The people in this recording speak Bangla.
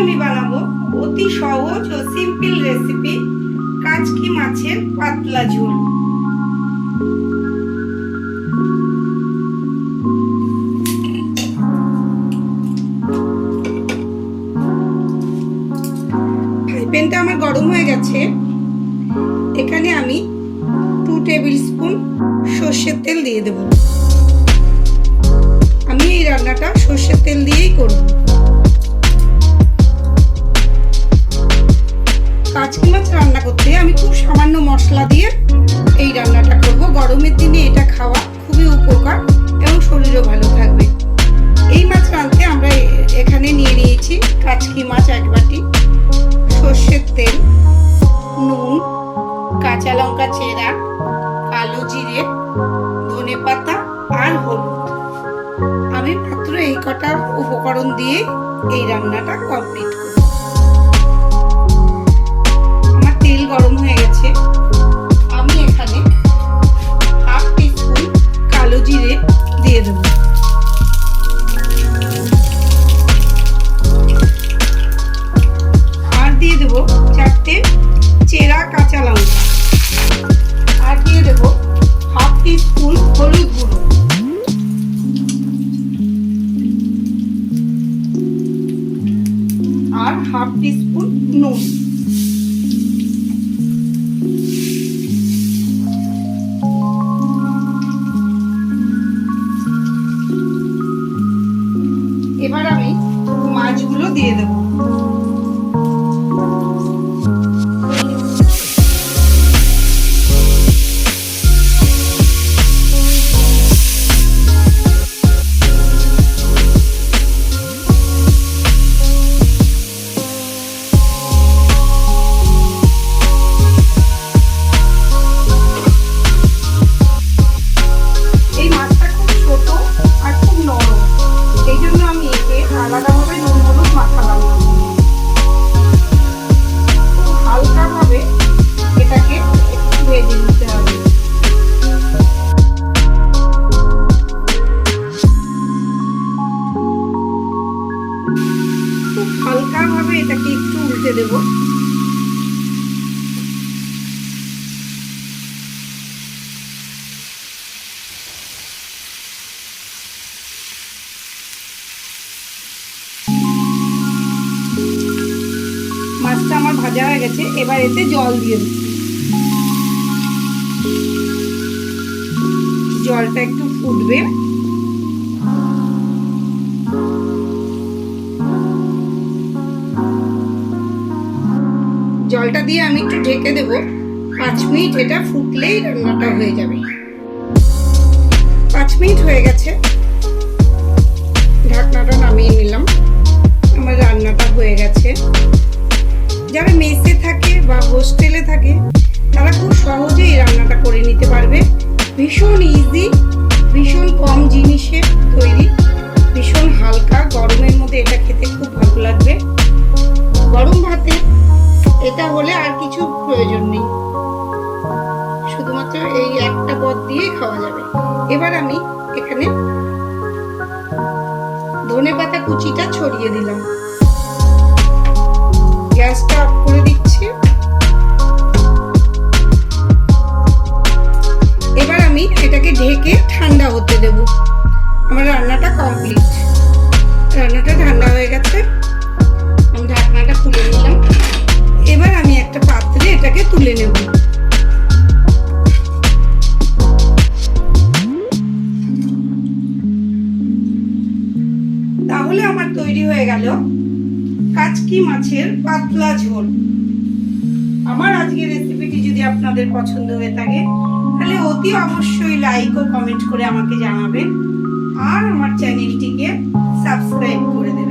আমি বানাবো অতি সহজ ও সিম্পল রেসিপি কাচকি মাছের পাতলা ঝোল। ফ্রাই প্যানটা আমার গরম হয়ে গেছে। এখানে আমি 2 টেবিল স্পুন সরষের তেল দিয়ে দেব। আমি এই রান্নাটা সরষের তেল দিয়েই করব। কাচকি মাছ রান্না করতে আমি খুব সামান্য মশলা দিয়ে এই রান্নাটা করব। গরমের দিনে এটা খাওয়া খুবই উপকার এবং শরীরও ভালো থাকবে। এই মাছ রাঁধতে আমরা এখানে নিয়ে নিয়েছি কাচকি মাছ 1 বাটি, সরষের তেল, নুন, কাঁচা লঙ্কা চেরা, কালো জিরে, ধনেপাতা আর হলুদ। আমি মাত্র এই কটা উপকরণ দিয়ে এই রান্নাটা কমপ্লিট করব। আমার তেল গরম হয়ে গেছে। আমি এখানে 1/2 টিস্পুন কালো জিরে দিয়ে দেব। আর দিয়ে দেব 4টে চেরা কাঁচা লঙ্কা। আর দিয়ে দেব 1/2 টিস্পুন হলুদ গুঁড়ো। আর 1/2 টিস্পুন নুন। এবার আমি মাছগুলো দিয়ে দেব। আলাদাভাবে নুন হলুদ মাখালাম। হালকাভাবে এটাকে একটু ভেজে নিতে হবে। খুব হালকাভাবে এটাকে একটু উল্টে দেব। মাছটা আমার ভাজা হয়ে গেছে। এবার এতে জল দিয়ে দেব। জলটা একটু ফুটবে। জলটা দিয়ে আমি একটু ঢেকে দেব। 5 মিনিট এটা ফুটলেই রান্নাটা হয়ে যাবে। 5 মিনিট হয়ে গেছে। ঢাকনাটা নামিয়ে নিলাম। আমার রান্নাটা হয়ে গেছে। যারা মেসে থাকে বা হোস্টেলে থাকে তারা খুব সহজেই এই রান্নাটা করে নিতে পারবে। ভীষণ ইজি, ভীষণ কম জিনিসে তৈরি, ভীষণ হালকা। গরমের মধ্যে এটা খেতে খুব ভালো লাগবে। গরম ভাতে এটা হলে আর কিছু প্রয়োজন নেই, শুধুমাত্র এই একটা পদ দিয়েই খাওয়া যাবে। এবার আমি এখানে ধনেপাতা কুচিটা ছড়িয়ে দিলাম। গ্যাসটা অফ করে দিচ্ছি। এবার আমি এটাকে ঢেকে ঠান্ডা হতে দেব। আমার রান্নাটা কমপ্লিট। রান্নাটা ঠান্ডা হয়ে গেছে। আমি ঢাকনাটা খুলে নিলাম। এবার আমি একটা পাত্রে এটাকে তুলে নেব। তাহলে আমার তৈরি হয়ে গেল কাচকি মাছের পাতলা ঝোল। আমার আজকের রেসিপিটি যদি আপনাদের পছন্দ হয়ে থাকে তাহলে অতি অবশ্যই লাইক ও কমেন্ট করে আমাকে জানাবেন। আর আমার চ্যানেলটিকে সাবস্ক্রাইব করে দেবেন।